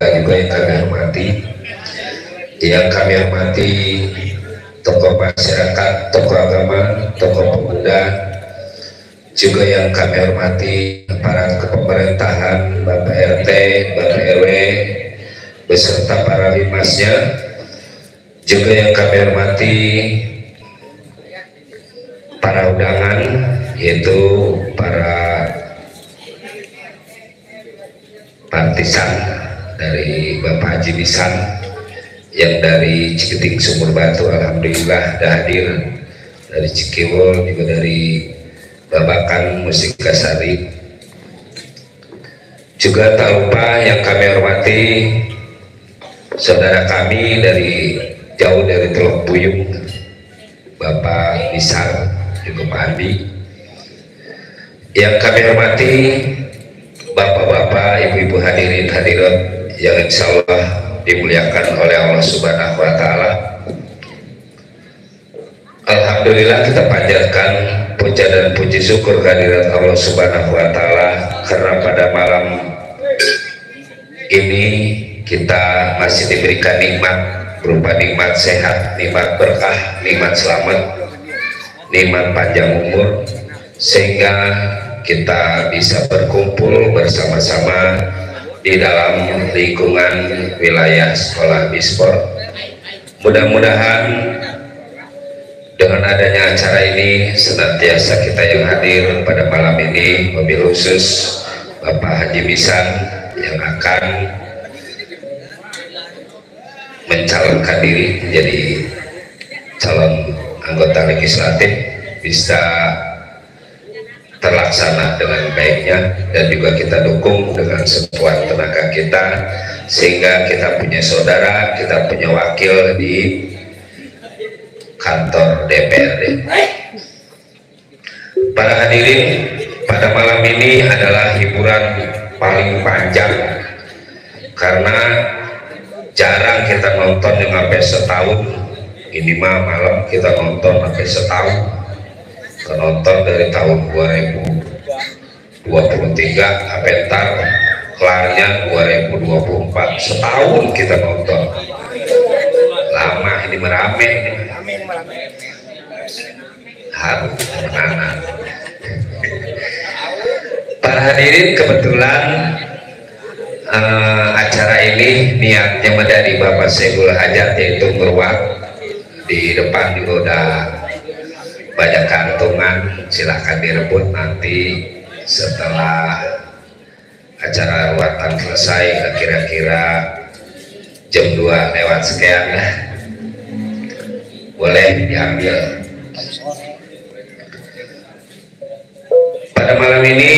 juga yang kami hormati tokoh masyarakat, tokoh agama, tokoh pemuda, juga yang kami hormati para kepemerintahan, Bapak RT, Bapak RW, beserta para limasnya, juga yang kami hormati para undangan, yaitu para partisan dari Bapak Haji Bisan yang dari Ciketing Sumur Batu, alhamdulillah dah hadir, dari Cikiwol juga dari Babakan Musikasari, juga tak lupa yang kami hormati saudara kami dari jauh dari Teluk Buyung, Bapak Bisan juga Pak Andi, yang kami hormati bapak-bapak, ibu-ibu hadirin hadirat yang insya Allah dimuliakan oleh Allah Subhanahu wa Ta'ala. Alhamdulillah kita panjatkan puja dan puji syukur kehadirat Allah Subhanahu wa Ta'ala karena pada malam ini kita masih diberikan nikmat berupa nikmat sehat, nikmat berkah, nikmat selamat, nikmat panjang umur, sehingga kita bisa berkumpul bersama-sama di dalam lingkungan wilayah sekolah Bisport. Mudah-mudahan dengan adanya acara ini senantiasa kita yang hadir pada malam ini, wabil khusus Bapak Haji Bisan yang akan mencalonkan diri menjadi calon anggota legislatif bisa terlaksana dengan baiknya, dan juga kita dukung dengan sekuat tenaga kita sehingga kita punya saudara, kita punya wakil di kantor DPRD. Para hadirin, pada malam ini adalah hiburan paling panjang karena jarang kita nonton yang sampai setahun. Ini mah malam kita nonton sampai setahun. Penonton dari tahun 2023 apentar kelarnya 2024, setahun kita nonton. Lama ini merame ini. Harus menanam. Para hadirin, kebetulan acara ini niatnya dari Bapak Saiful Hajat, yaitu meruat di depan juga udah banyak kantongan, silahkan direbut nanti setelah acara ruatan selesai, kira-kira jam 2 lewat sekian ya, boleh diambil. Pada malam ini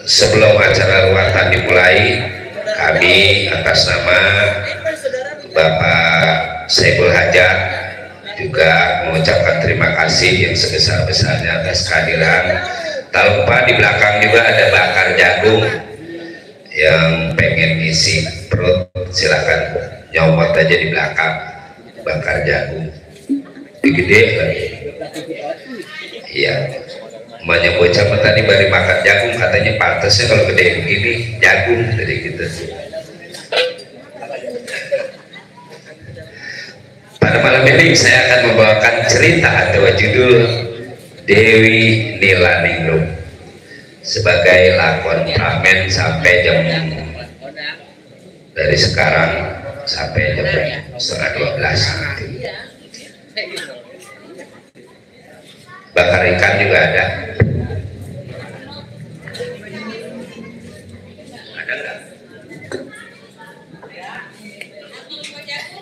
sebelum acara ruatan dimulai, kami atas nama Bapak Saiful Hajat juga mengucapkan terima kasih yang sebesar-besarnya atas kehadiran. Tak lupa di belakang juga ada bakar jagung, yang pengen ngisi perut silakan nyomot aja di belakang, bakar jagung gede lagi. Iya, emaknya bocah tadi baru makan jagung, katanya pantasnya kalau gede begini jagung dari gitu. Pada malam ini saya akan membawakan cerita atau judul Dewi Nilaningrum sebagai lakon pramen sampai jam dari sekarang sampai jam 11:30 nanti. Bakar ikan juga ada. Ada nggak?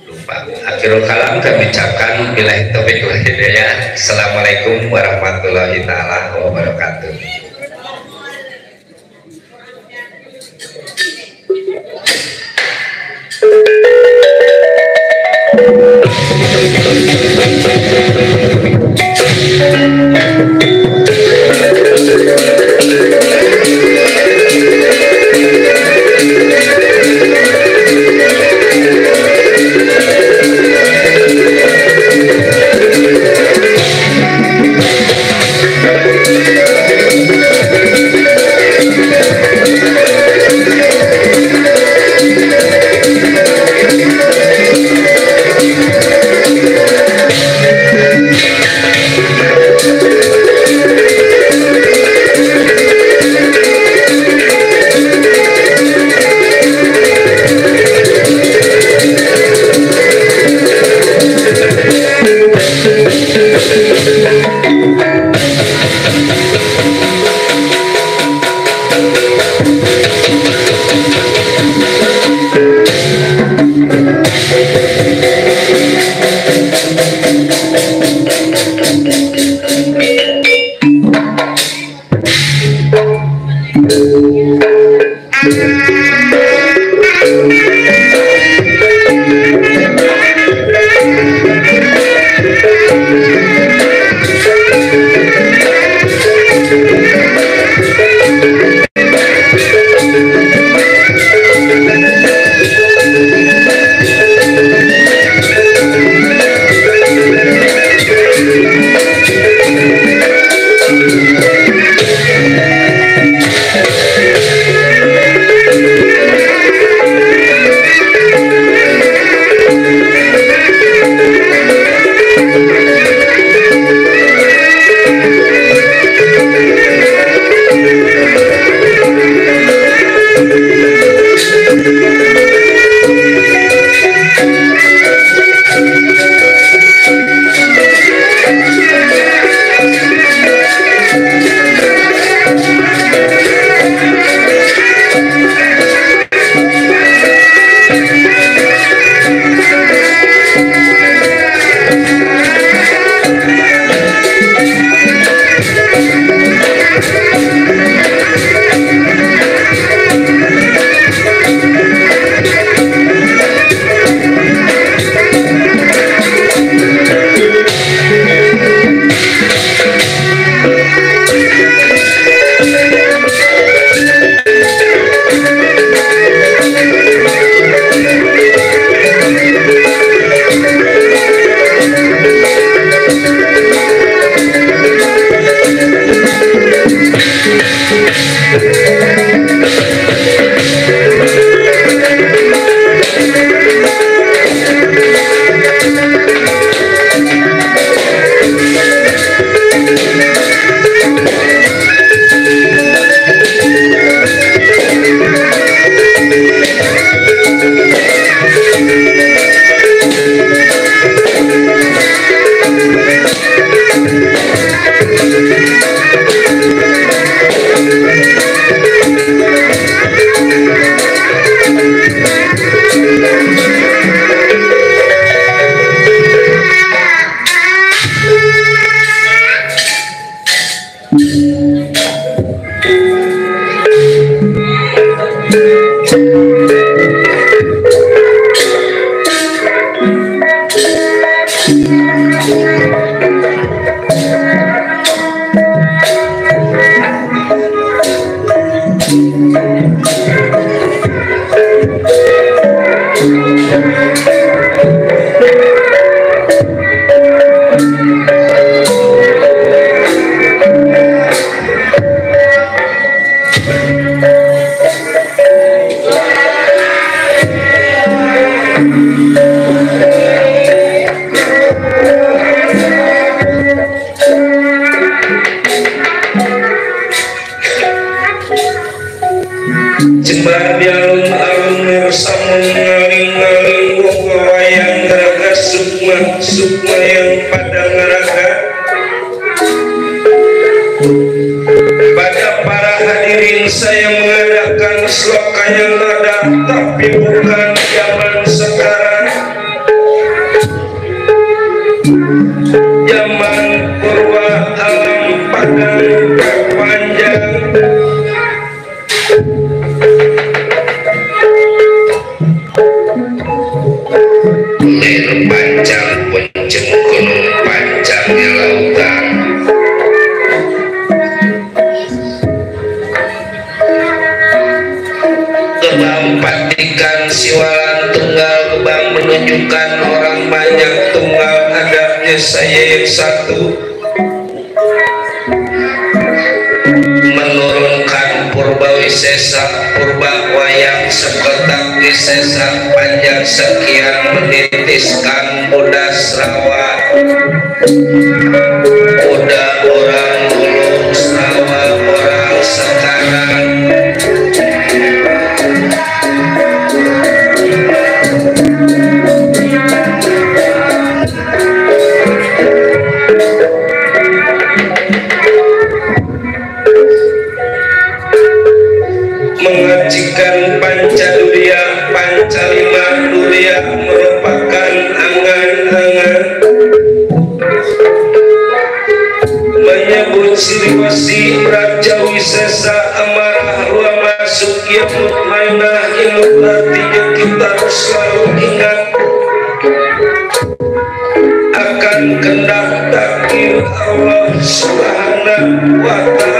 Lupa. Akhirul kalam kami ucapkan billahi taufiq wal hidayah. Assalamualaikum warahmatullahi taala wabarakatuh. sukma yang pada ngaraga. Pada para hadirin saya mengadakan sloka yang ada tapi bukan zaman sekarang, zaman purba alam padang panjang. Lir panjang puncung gunung panjangnya lautan. Gebang patikan siwalan tunggal, gebang menunjukkan orang banyak tunggal, adanya saya yang satu. Menurunkan purba wisesa, purba wayang sekotak wisesa, panjang sekian menitiskan bodas rawa. Udah orang dulu rawa orang sekarang. Mengajikan Pancaduria, Pancalima Duria merupakan angan-angan. Menyebut Siliwasi, Raja Wisesa, amarah luar masuk imut mainah imut artinya kita harus selalu ingat akan kehendak takdir Allah Subhanahu wa Ta'ala.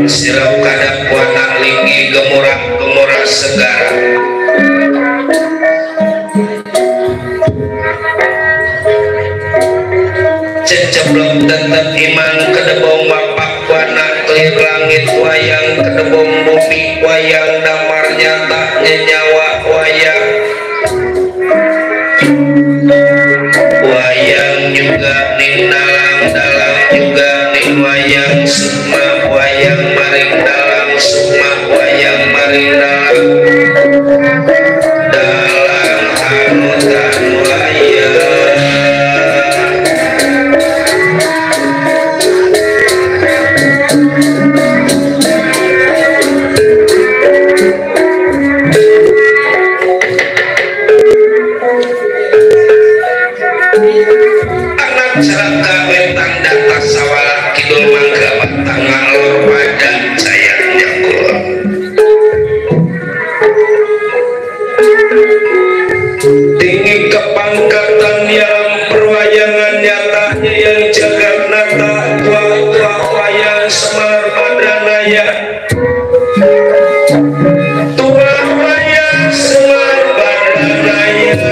Sirau kadang wanang linggi gemurah-gemurah segara. Ceceblok tetap iman kedebong mapak wana kelir langit wayang kedebong bumi wayang damar nyata nyawa wayang. Wayang juga ning dalang juga ning wayang sukma wayang maring dalang sukma wayang maring dalang hanutan wayang. Anak ceraka wetang data sawala kidul mangga batang ngalor pada sayangnya kulon. Tinggi kepangkatan yang perwayangan nyatanya yang jagat nata tua-tua wayang Semar Badranaya. Tua wayang Semar Badranaya.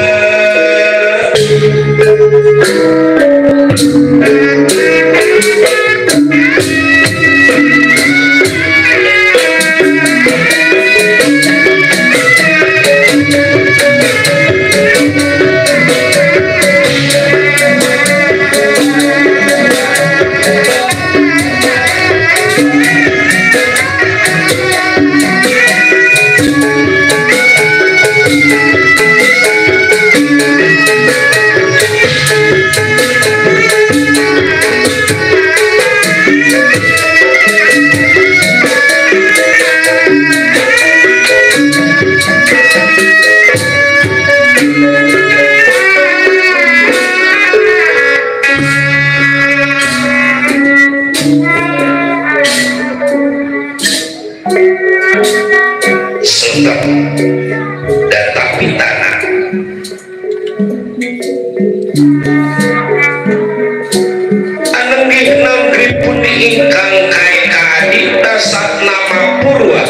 Data pitana anenggih nanggri pundi ingkang kae kaadita sat nama purwa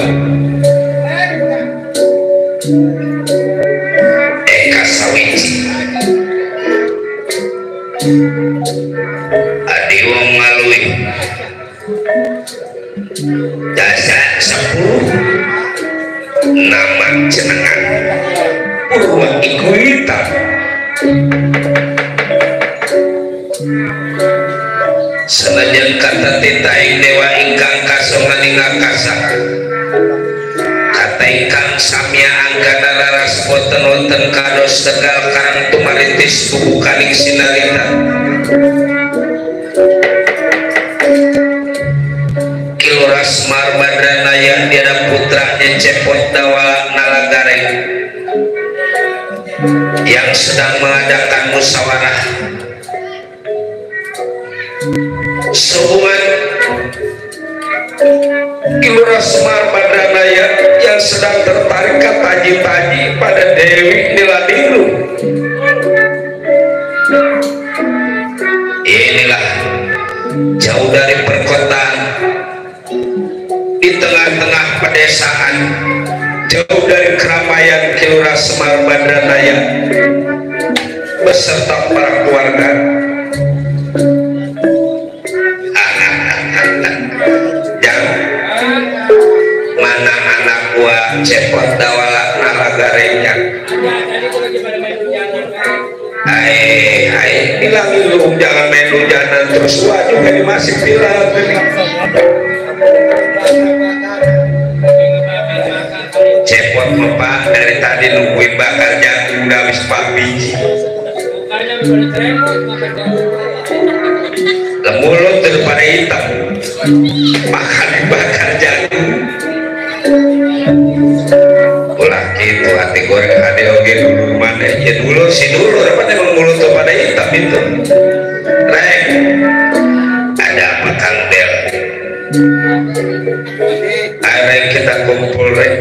eka sawiji adi wong ngalui dasa 10 nama jenengan purwa ikuita senajan kata titaing dewa ingkang kasongan ing akasa Taikang samya anggana laras boten wonten kados tegal karang tumaritis bubukaning sinarita Kiluras Marbadranaya diada putranya Cepot Dawala Nalagareng yang sedang mengadakan musyawarah sehubungan Kiluras Marbadranaya yang sedang tertarik ke taji-taji pada Dewi Niladilu. Inilah jauh dari perkotaan, di tengah-tengah pedesaan, jauh dari keramaian Kiluras Marbadranaya beserta para keluarga. Mana anak gua Cepot Dawala Nalagarenya. Hai bilangin lu jangan main hujanan terus, gua juga masih bilang Cepot mepak dari tadi nungguin bakar jagung udah habis 4 biji lemulut daripada hitam makan bakar jagung ulah gitu hati goreng ade oge dulu mana ya dulu si dulu apa emang mulut pada hitam itu rek ada apa Kang Del rek kita kumpul rek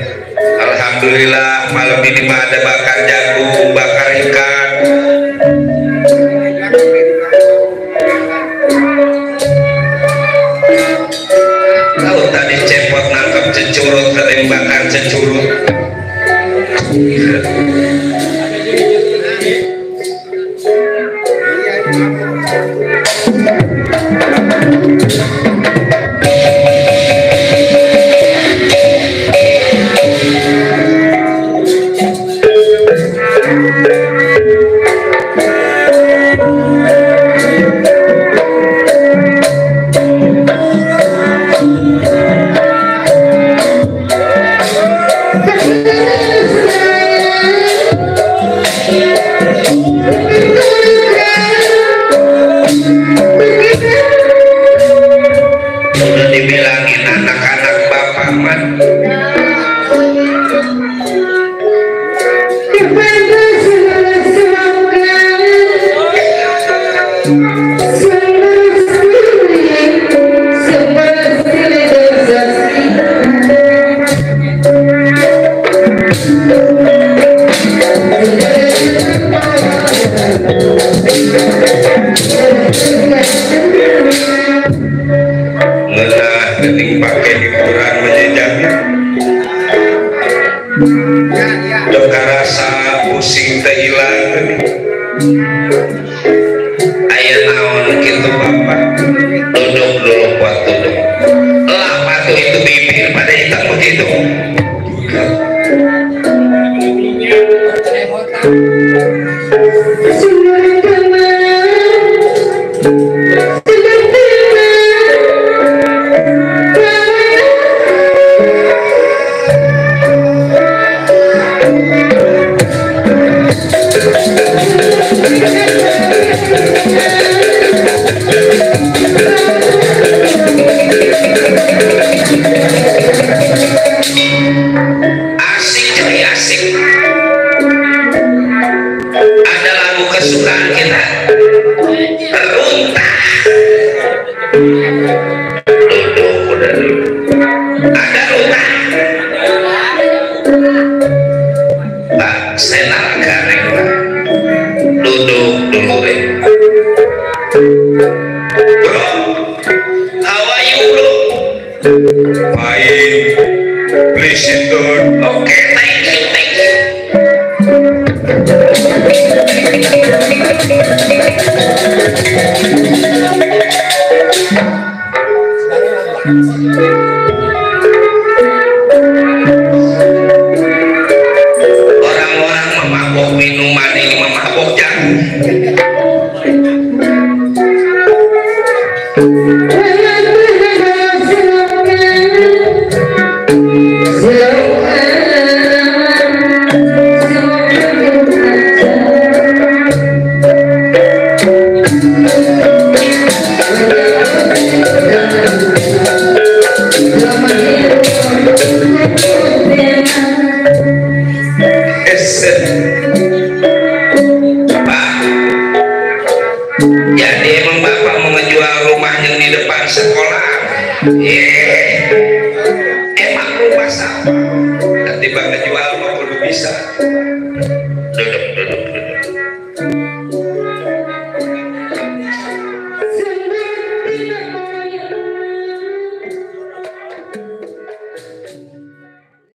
alhamdulillah malam ini mah ada bakar jagung bakar ikan tahu tadi Cepot nangkep cecurut katanya bakar cecurut udah dibilangin anak-anak bapak man ngenah gening pakai hiburan menjejak udah rasa pusing teh hilang aya naon gitu bapak duduk dulu buat duduk lama tuh itu bibir pada hitam begitu asik coy asik ada lagu kesukaan kita runtah duduk udah dulu ada runtah Pak Senal Gareng duduk dulu rek bro how are you bro fine please sit down okay thank you orang-orang memabok minuman ini memabok jagung Jadi emang bapak mau ngejual rumah yang di depan sekolah? Emang rumah sama. Nanti bang ngejual mau kudu bisa.